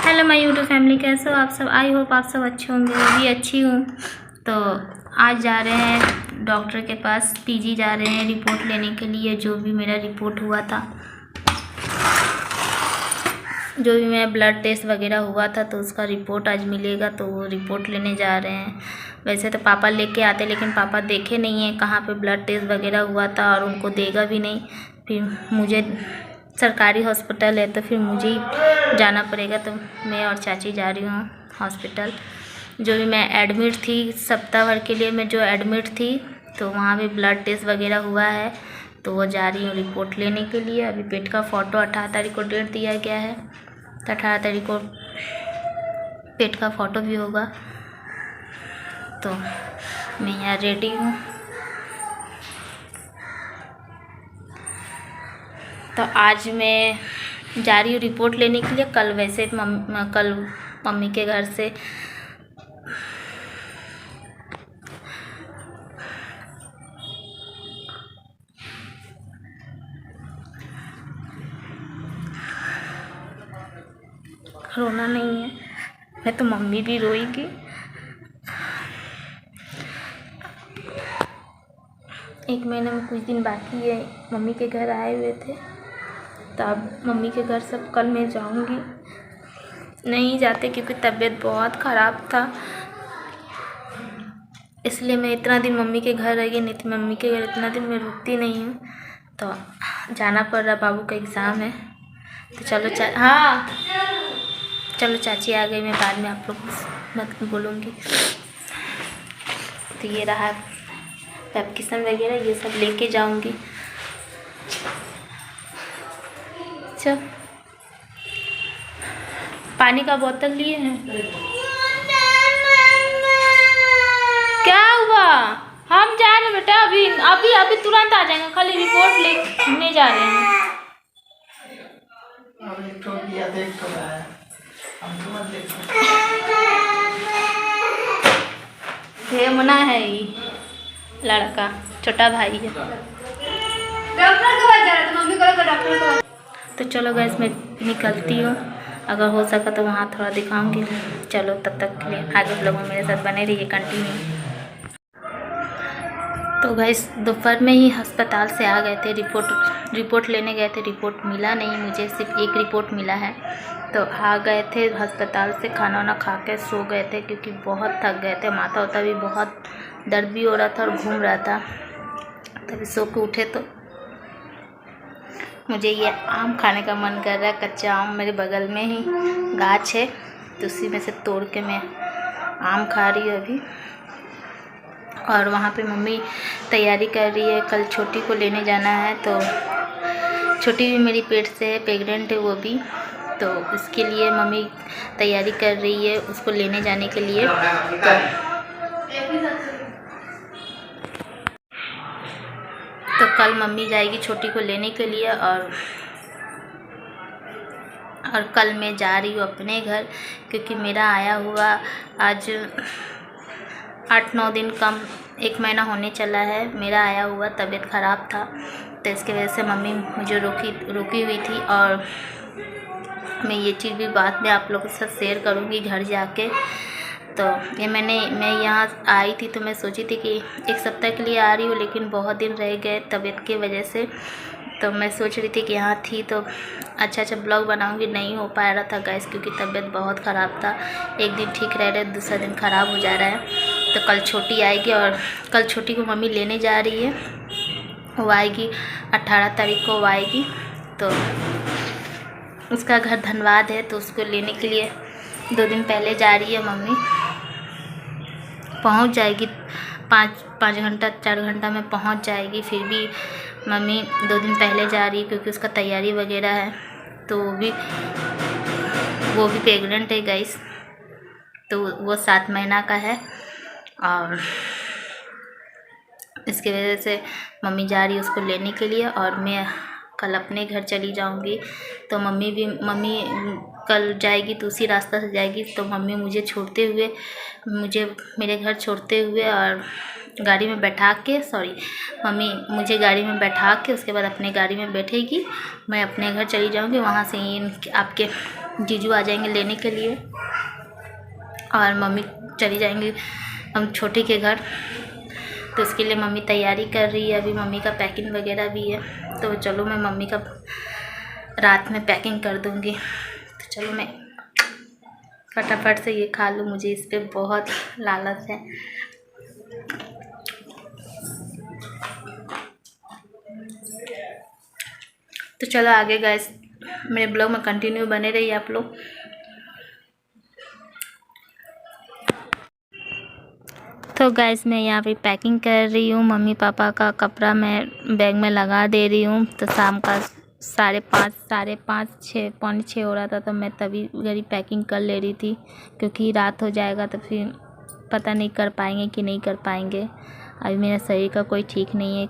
Hello my YouTube family, कैसे हो आप सब। आई होप आप सब अच्छे होंगे, मैं भी अच्छी हूँ। तो आज जा रहे हैं डॉक्टर के पास, पीजी जा रहे हैं रिपोर्ट लेने के लिए। जो भी मेरा रिपोर्ट हुआ था, जो भी मेरा ब्लड टेस्ट वगैरह हुआ था, तो उसका रिपोर्ट आज मिलेगा, तो वो रिपोर्ट लेने जा रहे हैं। वैसे तो पापा लेके आते, लेकिन पापा देखे नहीं हैं कहाँ पे ब्लड टेस्ट वगैरह हुआ था, और उनको देगा भी नहीं। फिर मुझे सरकारी हॉस्पिटल है तो फिर मुझे ही जाना पड़ेगा, तो मैं और चाची जा रही हूँ हॉस्पिटल। जो भी मैं एडमिट थी सप्ताह भर के लिए, मैं जो एडमिट थी, तो वहाँ भी ब्लड टेस्ट वगैरह हुआ है, तो वो जा रही हूँ रिपोर्ट लेने के लिए। अभी पेट का फ़ोटो 18 तारीख को डेट दिया गया है, तो 18 तारीख को पेट का फ़ोटो भी होगा। तो मैं यहाँ रेडी हूँ। तो आज मैं जा रही हूँ रिपोर्ट लेने के लिए। कल वैसे कल मम्मी के घर से रोना नहीं है, मैं तो मम्मी भी रोएगी। एक महीने में कुछ दिन बाकी है, मम्मी के घर आए हुए थे, तो अब मम्मी के घर सब कल मैं जाऊंगी। नहीं जाते क्योंकि तबीयत बहुत ख़राब था, इसलिए मैं इतना दिन मम्मी के घर रह गई। नहीं तो मम्मी के घर इतना दिन मैं रुकती नहीं हूँ, तो जाना पड़ रहा। बाबू का एग्ज़ाम है, तो चलो हाँ चलो, चाची आ गई, मैं बाद में आप लोग मत बोलूँगी। तो ये रहा पैप्किसन वगैरह, ये सब लेके जाऊँगी। चल, पानी का बोतल लिए हैं। क्या हुआ? हम जा रहे हैं बेटा, अभी अभी अभी तुरंत आ जाएंगे, खाली रिपोर्ट लेने जा रहे हैं। ये मना है, ये लड़का छोटा भाई है। डॉक्टर के पास जा रहा था, मम्मी को डॉक्टर के पास। तो चलो गैस, मैं निकलती हूँ, अगर हो सका तो वहाँ थोड़ा दिखाऊंगी। चलो, तब तक के लिए आगे ब्लॉग में मेरे साथ बने रहिए, कंटिन्यू। तो गैस दोपहर में ही अस्पताल से आ गए थे, रिपोर्ट लेने गए थे। रिपोर्ट मिला नहीं, मुझे सिर्फ एक रिपोर्ट मिला है। तो आ गए थे अस्पताल से, खाना वाना खा के सो गए थे, क्योंकि बहुत थक गए थे। माथा वाथा भी बहुत दर्द भी हो रहा था और घूम रहा था। तभी सो के उठे तो मुझे ये आम खाने का मन कर रहा है। कच्चा आम मेरे बगल में ही गाछ है, तो उसी में से तोड़ के मैं आम खा रही हूँ अभी। और वहाँ पे मम्मी तैयारी कर रही है, कल छोटी को लेने जाना है। तो छोटी भी मेरी पेट से है, प्रेग्नेंट है वो भी, तो इसके लिए मम्मी तैयारी कर रही है उसको लेने जाने के लिए। तो कल मम्मी जाएगी छोटी को लेने के लिए, और कल मैं जा रही हूँ अपने घर, क्योंकि मेरा आया हुआ आज 8-9 दिन कम 1 महीना होने चला है। मेरा आया हुआ तबीयत ख़राब था, तो इसके वजह से मम्मी मुझे रोकी हुई थी। और मैं ये चीज़ भी बाद में आप लोगों के साथ शेयर करूँगी घर जाके। तो ये मैं यहाँ आई थी, तो मैं सोची थी कि 1 सप्ताह के लिए आ रही हूँ, लेकिन बहुत दिन रह गए तबीयत की वजह से। तो मैं सोच रही थी कि यहाँ थी तो अच्छा ब्लॉग बनाऊँगी, नहीं हो पा रहा था गैस, क्योंकि तबीयत बहुत ख़राब था। एक दिन ठीक रह रहा है, दूसरा दिन ख़राब हो जा रहा है। तो कल छोटी आएगी, और कल छोटी को मम्मी लेने जा रही है। वो आएगी 18 तारीख को वो आएगी। तो उसका घर धनबाद है, तो उसको लेने के लिए 2 दिन पहले जा रही है मम्मी। पहुंच जाएगी 5 घंटा 4 घंटा में पहुंच जाएगी। फिर भी मम्मी 2 दिन पहले जा रही है, क्योंकि उसका तैयारी वगैरह है। तो वो भी प्रेग्नेंट है गाइस, तो वो 7 महीना का है, और इसकी वजह से मम्मी जा रही है उसको लेने के लिए। और मैं कल अपने घर चली जाऊंगी। तो मम्मी कल जाएगी तो उसी रास्ता से जाएगी। तो मम्मी मेरे घर छोड़ते हुए और गाड़ी में बैठा के, मम्मी मुझे गाड़ी में बैठा के उसके बाद अपने गाड़ी में बैठेगी। मैं अपने घर चली जाऊंगी, वहाँ से आपके जीजू आ जाएंगे लेने के लिए और मम्मी चली जाएंगी हम छोटे के घर। तो उसके लिए मम्मी तैयारी कर रही है, अभी मम्मी का पैकिंग वगैरह भी है। तो चलो मैं मम्मी का रात में पैकिंग कर दूँगी। तो चलो मैं फटाफट से ये खा लूँ, मुझे इस पर बहुत लालच है। तो चलो आगे गाइस मेरे ब्लॉग में कंटिन्यू बने रहिए आप लोग। तो गाइस मैं यहाँ पे पैकिंग कर रही हूँ, मम्मी पापा का कपड़ा मैं बैग में लगा दे रही हूँ। तो शाम का 5:30 6 पौने 6 हो रहा था, तो मैं तभी मेरी पैकिंग कर ले रही थी, क्योंकि रात हो जाएगा तो फिर पता नहीं कर पाएंगे कि नहीं कर पाएंगे। अभी मेरा शरीर का कोई ठीक नहीं है,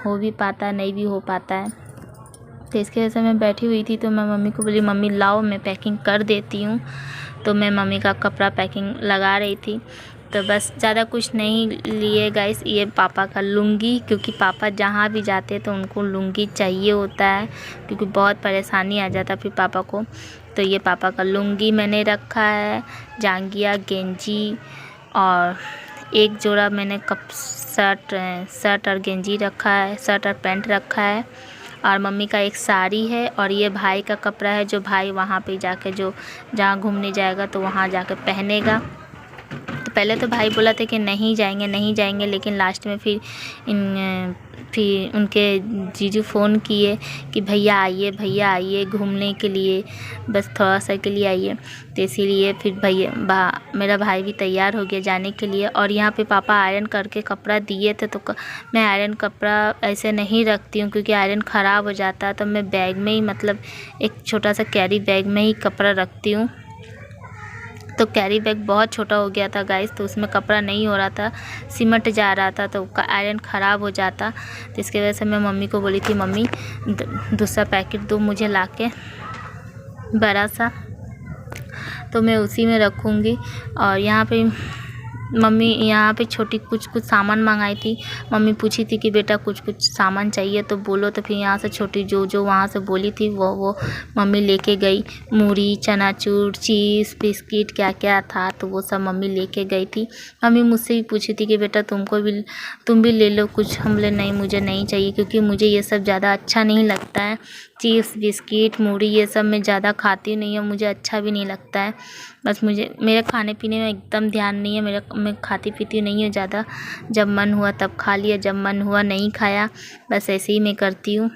हो भी पाता नहीं भी हो पाता है। तो इसके वजह से मैं बैठी हुई थी, तो मैं मम्मी को बोली मम्मी लाओ मैं पैकिंग कर देती हूँ। तो मैं मम्मी का कपड़ा पैकिंग लगा रही थी। तो बस ज़्यादा कुछ नहीं लिए गाइस, ये पापा का लुंगी, क्योंकि पापा जहाँ भी जाते तो उनको लुंगी चाहिए होता है, क्योंकि बहुत परेशानी आ जाता फिर पापा को। तो ये पापा का लुंगी मैंने रखा है, जांघिया गेंजी और एक जोड़ा मैंने शर्ट और गेंजी रखा है, शर्ट और पैंट रखा है। और मम्मी का एक साड़ी है और ये भाई का कपड़ा है, जो भाई वहाँ पे जाके जो जहाँ घूमने जाएगा तो वहाँ जाकर पहनेगा। तो पहले तो भाई बोला था कि नहीं जाएंगे, लेकिन लास्ट में फिर उनके जीजू फ़ोन किए कि भैया आइए घूमने के लिए, बस थोड़ा सा के लिए आइए। तो इसीलिए फिर मेरा भाई भी तैयार हो गया जाने के लिए। और यहाँ पे पापा आयरन करके कपड़ा दिए थे, तो मैं आयरन कपड़ा ऐसे नहीं रखती हूँ, क्योंकि आयरन ख़राब हो जाता है। तो मैं बैग में ही, मतलब एक छोटा सा कैरी बैग में ही कपड़ा रखती हूँ। तो कैरी बैग बहुत छोटा हो गया था गाइस, तो उसमें कपड़ा नहीं हो रहा था, सिमट जा रहा था, तो आयरन ख़राब हो जाता। तो इसकी वजह से मैं मम्मी को बोली थी मम्मी दूसरा पैकेट दो मुझे लाके बड़ा सा, तो मैं उसी में रखूँगी। और यहाँ पे मम्मी यहाँ पे छोटी कुछ सामान मंगाई थी। मम्मी पूछी थी कि बेटा कुछ सामान चाहिए तो बोलो, तो फिर यहाँ से छोटी जो वहाँ से बोली थी वो मम्मी लेके गई। मूढ़ी, चनाचूर, चीज़, बिस्किट क्या क्या था, तो वो सब मम्मी लेके गई थी। मम्मी मुझसे भी पूछी थी कि बेटा तुम भी ले लो कुछ। हम बोले नहीं मुझे नहीं चाहिए, क्योंकि मुझे ये सब ज़्यादा अच्छा नहीं लगता है। चिप्स, बिस्किट, मूढ़ी ये सब मैं ज़्यादा खाती नहीं हूँ, मुझे अच्छा भी नहीं लगता है। बस मेरे खाने पीने में एकदम ध्यान नहीं है, मैं खाती पीती नहीं हूँ ज़्यादा। जब मन हुआ तब खा लिया, जब मन हुआ नहीं खाया, बस ऐसे ही मैं करती हूँ।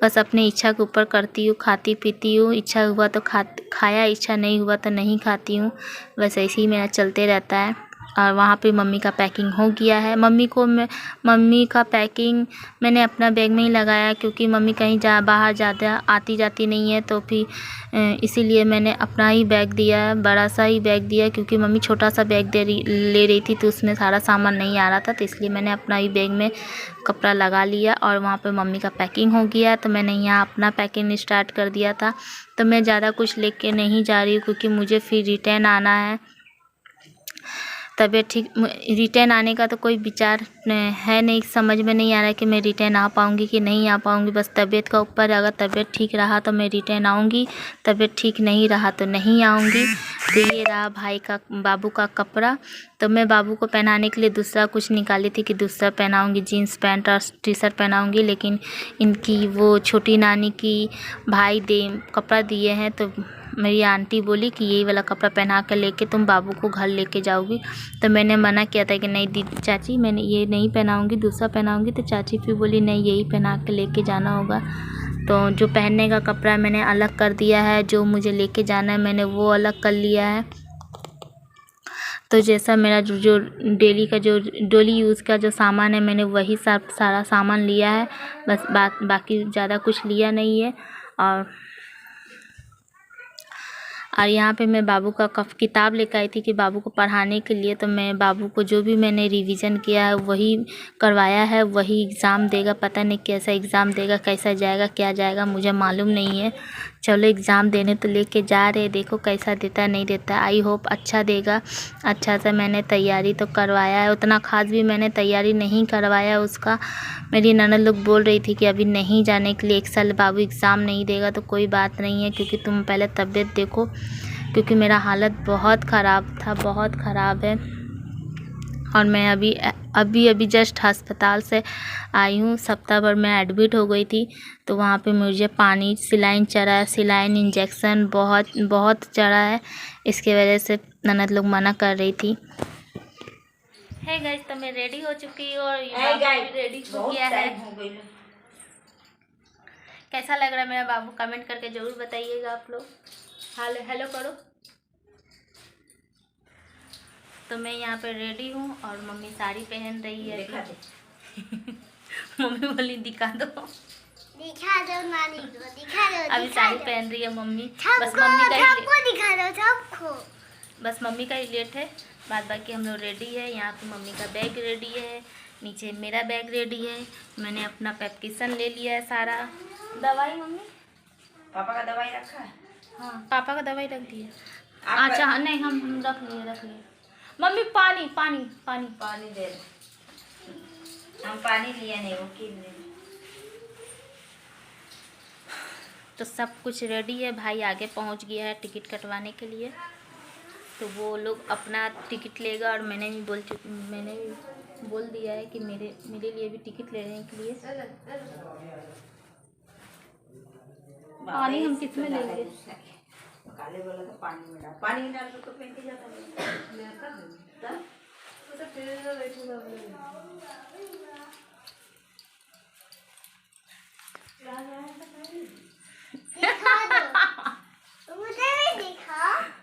बस अपने इच्छा के ऊपर करती हूँ, खाती पीती हूँ। इच्छा हुआ तो खाया, इच्छा नहीं हुआ तो नहीं खाती हूँ। बस ऐसे ही मेरा चलते रहता है। और वहाँ पे मम्मी का पैकिंग हो गया है। मम्मी का पैकिंग मैंने अपना बैग में ही लगाया, क्योंकि मम्मी कहीं बाहर ज़्यादा आती जाती नहीं है, तो फिर इसीलिए मैंने अपना ही बैग दिया है, बड़ा सा ही बैग दिया, क्योंकि मम्मी छोटा सा बैग ले रही थी, तो उसमें सारा सामान नहीं आ रहा था। तो इसलिए मैंने अपना ही बैग में कपड़ा लगा लिया। और वहाँ पे मम्मी का पैकिंग हो गया, तो मैंने यहाँ अपना पैकिंग स्टार्ट कर दिया था। तो मैं ज़्यादा कुछ लेके नहीं जा रही हूँ, क्योंकि मुझे फिर रिटर्न आना है। तबीयत ठीक, रिटर्न आने का तो कोई विचार है नहीं, समझ में नहीं आ रहा है कि मैं रिटर्न आ पाऊँगी कि नहीं आ पाऊँगी। बस तबीयत का ऊपर, अगर तबीयत ठीक रहा तो मैं रिटर्न आऊँगी, तबीयत ठीक नहीं रहा तो नहीं आऊँगी। तो ये रहा बाबू का कपड़ा। तो मैं बाबू को पहनाने के लिए दूसरा कुछ निकाली थी कि दूसरा पहनाऊँगी, जीन्स पैंट और टी शर्ट पहनाऊँगी, लेकिन इनकी वो छोटी नानी की भाई कपड़ा दिए हैं। तो मेरी आंटी बोली कि यही वाला कपड़ा पहना कर लेके तुम बाबू को घर लेके जाओगी। तो मैंने मना किया था कि नहीं दीदी चाची मैंने ये नहीं पहनाऊँगी, दूसरा पहनाऊँगी। तो चाची फिर बोली नहीं यही पहना के लेके जाना होगा। तो जो पहनने का कपड़ा मैंने अलग कर दिया है, जो मुझे लेके जाना है मैंने वो अलग कर लिया है। तो जैसा मेरा जो डेली का जो डेली यूज़ का जो सामान है, मैंने वही सारा सामान लिया है, बस बाकी ज़्यादा कुछ लिया नहीं है। और यहाँ पे मैं बाबू का किताब लेकर आई थी कि बाबू को पढ़ाने के लिए। तो मैं बाबू को जो भी मैंने रिवीजन किया है वही करवाया है, वही एग्ज़ाम देगा। पता नहीं कैसा एग्ज़ाम देगा, कैसा जाएगा, क्या जाएगा, मुझे मालूम नहीं है। चलो एग्ज़ाम देने तो लेके जा रहे, देखो कैसा देता है नहीं देता है। आई होप अच्छा देगा। अच्छा से मैंने तैयारी तो करवाया है, उतना ख़ास भी मैंने तैयारी नहीं करवाया उसका। मेरी ननद लोग बोल रही थी कि अभी नहीं जाने के लिए, एक साल बाबू एग्ज़ाम नहीं देगा तो कोई बात नहीं है, क्योंकि तुम पहले तबीयत देखो, क्योंकि मेरा हालत बहुत ख़राब था, बहुत ख़राब है। और मैं अभी जस्ट अस्पताल से आई हूँ। सप्ताह भर मैं एडमिट हो गई थी, तो वहाँ पे मुझे पानी, सिलाइन चढ़ा है, सिलाइन इंजेक्शन बहुत चढ़ा है। इसके वजह से ननद लोग मना कर रही थी। है गाइस, तो मैं रेडी हो चुकी हूँ और बाबू भी रेडी हो गया है। कैसा लग रहा है मेरा बाबू, कमेंट करके ज़रूर बताइएगा आप लोग। हेलो करो। तो मैं यहाँ पे रेडी हूँ और मम्मी साड़ी पहन रही है। मम्मी बोली दिखा दो नानी को, दिखा दो। अभी साड़ी पहन रही है मम्मी। बस मम्मी का दिखा दो सबको। बस मम्मी का ही लेट है, बाद बाकी हम लोग रेडी है। यहाँ पे मम्मी का बैग रेडी है, नीचे मेरा बैग रेडी है। मैंने अपना पैप्किसन ले लिया है सारा। दवाई मम्मी, पापा का दवाई रखा है? हाँ, पापा का दवाई रख दिया। अच्छा नहीं, हम रख लिए। मम्मी पानी दे दो। हम पानी लिए नहीं, वो की तो सब कुछ रेडी है। भाई आगे पहुंच गया है टिकट कटवाने के लिए, तो वो लोग अपना टिकट लेगा। और मैंने भी बोल दिया है कि मेरे लिए भी टिकट लेने के लिए। पानी हम किस में लेंगे? काले बोला तो पानी में डाल तो फेंक जाता है।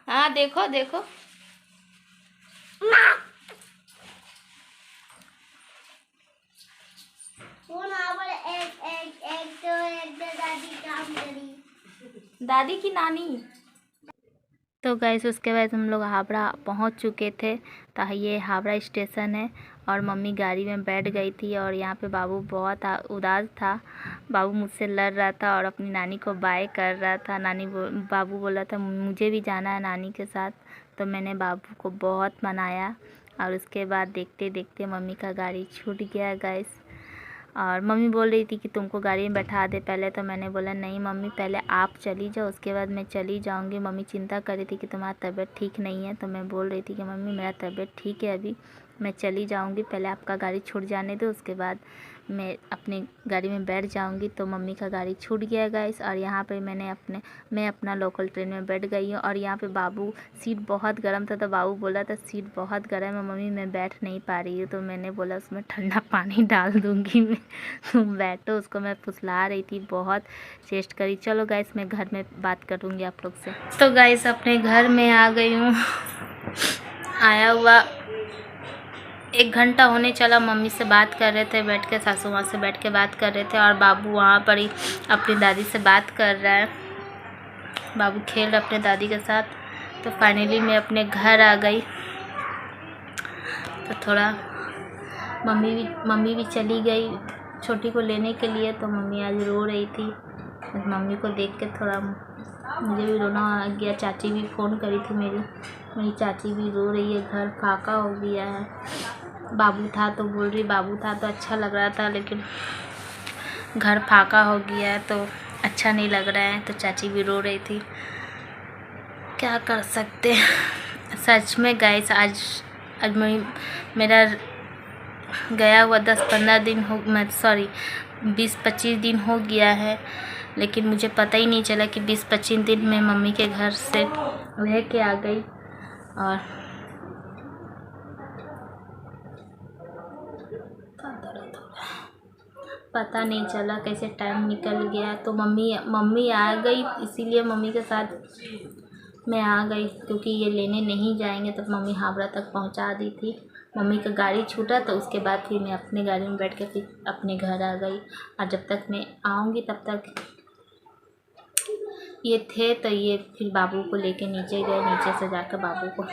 हाँ देखो दादी की नानी। तो गैस उसके बाद हम लोग हावड़ा पहुंच चुके थे। तो ये हावड़ा स्टेशन है और मम्मी गाड़ी में बैठ गई थी। और यहाँ पे बाबू बहुत उदास था। बाबू मुझसे लड़ रहा था और अपनी नानी को बाय कर रहा था। बाबू बोला था मुझे भी जाना है नानी के साथ। तो मैंने बाबू को बहुत मनाया और उसके बाद देखते देखते मम्मी का गाड़ी छूट गया गैस। और मम्मी बोल रही थी कि तुमको गाड़ी में बैठा दे पहले। तो मैंने बोला नहीं मम्मी, पहले आप चली जाओ, उसके बाद मैं चली जाऊंगी। मम्मी चिंता कर रही थी कि तुम्हारा तबीयत ठीक नहीं है। तो मैं बोल रही थी कि मम्मी मेरा तबीयत ठीक है, अभी मैं चली जाऊंगी, पहले आपका गाड़ी छूट जाने दो, उसके बाद मैं अपनी गाड़ी में बैठ जाऊंगी। तो मम्मी का गाड़ी छूट गया गाइस। और यहाँ पे मैं अपना लोकल ट्रेन में बैठ गई हूँ। और यहाँ पे बाबू, सीट बहुत गर्म था, तो बाबू बोला था सीट बहुत गर्म है मम्मी, मैं बैठ नहीं पा रही हूँ। तो मैंने बोला उसमें ठंडा पानी डाल दूँगी मैं, तुम बैठो। उसको मैं फुसला रही थी, बहुत चेष्ट करी। चलो गाइस मैं घर में बात करूँगी आप लोग से। तो गाइस अपने घर में आ गई हूँ। आया हुआ 1 घंटा होने चला। मम्मी से बात कर रहे थे बैठ के, सासू माँ से बैठ के बात कर रहे थे। और बाबू वहाँ पर ही अपनी दादी से बात कर रहा है। बाबू खेल रहा अपने दादी के साथ। तो फाइनली मैं अपने घर आ गई। तो थोड़ा मम्मी भी चली गई छोटी को लेने के लिए। तो मम्मी आज रो रही थी। मम्मी को देख के थोड़ा मुझे भी रोना आ गया। चाची भी फ़ोन करी थी मेरी चाची भी रो रही है, घर फाका हो गया है। बाबू था तो बोल रही, बाबू था तो अच्छा लग रहा था, लेकिन घर फाका हो गया है तो अच्छा नहीं लग रहा है। तो चाची भी रो रही थी, क्या कर सकते हैं। सच में गाइस आज मेरा गया हुआ 10-15 दिन 20-25 दिन हो गया है, लेकिन मुझे पता ही नहीं चला कि 20-25 दिन में मम्मी के घर से रह के आ गई। और पता नहीं चला कैसे टाइम निकल गया। तो मम्मी आ गई, इसीलिए मम्मी के साथ मैं आ गई, क्योंकि ये लेने नहीं जाएंगे। तो मम्मी हावड़ा तक पहुंचा दी थी। मम्मी का गाड़ी छूटा तो उसके बाद फिर मैं अपने गाड़ी में बैठ के फिर अपने घर आ गई। और जब तक मैं आऊँगी तब तक ये थे, तो ये फिर बाबू को लेके नीचे गए। नीचे से जाकर बाबू को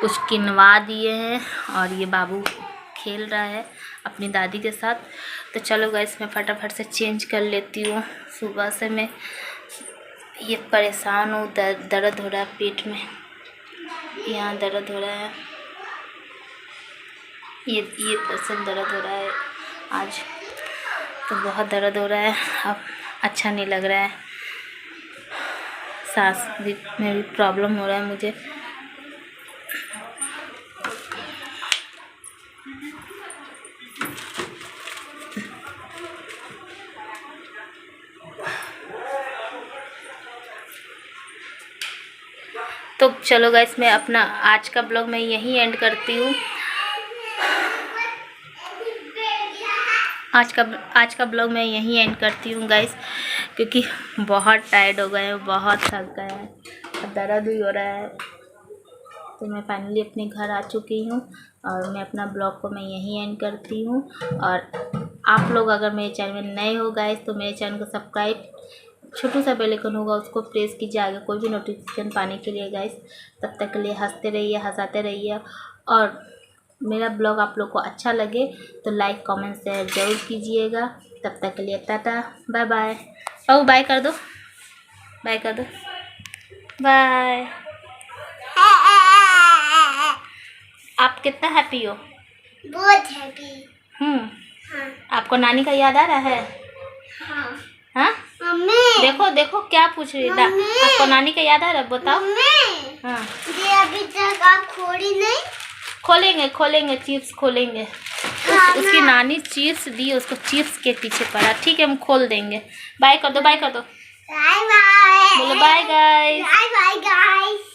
कुछ किनवा दिए हैं और ये बाबू खेल रहा है अपनी दादी के साथ। तो चलो गाइस मैं फटाफट से चेंज कर लेती हूँ। सुबह से मैं ये परेशान हूँ, दर्द हो रहा है पेट में, यहाँ दर्द हो रहा है, ये पर्सन दर्द हो रहा है आज, तो बहुत दर्द हो रहा है। अब अच्छा नहीं लग रहा है, सांस में भी प्रॉब्लम हो रहा है मुझे। तो चलो गाइस, मैं अपना आज का ब्लॉग मैं यहीं एंड करती हूँ। आज का ब्लॉग मैं यहीं एंड करती हूँ गाइस, क्योंकि बहुत टायर्ड हो गए हैं, बहुत थक गए हैं, दर्द भी हो रहा है। तो मैं फाइनली अपने घर आ चुकी हूँ और मैं अपना ब्लॉग को मैं यहीं एंड करती हूँ। और आप लोग अगर मेरे चैनल में नए हो गाइस, तो मेरे चैनल को सब्सक्राइब, छोटू सा बेल आइकन होगा उसको प्रेस कीजिए आगे कोई भी नोटिफिकेशन पाने के लिए गाइस। तब तक के लिए हंसते रहिए, हंसाते रहिए, और मेरा ब्लॉग आप लोग को अच्छा लगे तो लाइक कमेंट शेयर ज़रूर कीजिएगा। तब तक के लिए टाटा बाय बाय। ओ बाय कर दो, बाय कर दो, बाय। आप कितना हैप्पी हो? बहुत हैप्पी। हाँ। आपको नानी का याद आ रहा है? हाँ। हाँ? मम्मी देखो देखो क्या पूछ रही है, आपको नानी का याद आ रहा है? बताओ। मम्मी हाँ, ये अभी तक आप खोली नहीं? खोलेंगे चिप्स खोलेंगे। उसकी नानी चिप्स दी, उसको चिप्स के पीछे पड़ा। ठीक है, हम खोल देंगे। बाय कर दो, बाय कर दो, बाय बाय। बोलो bye guys. Bye bye guys.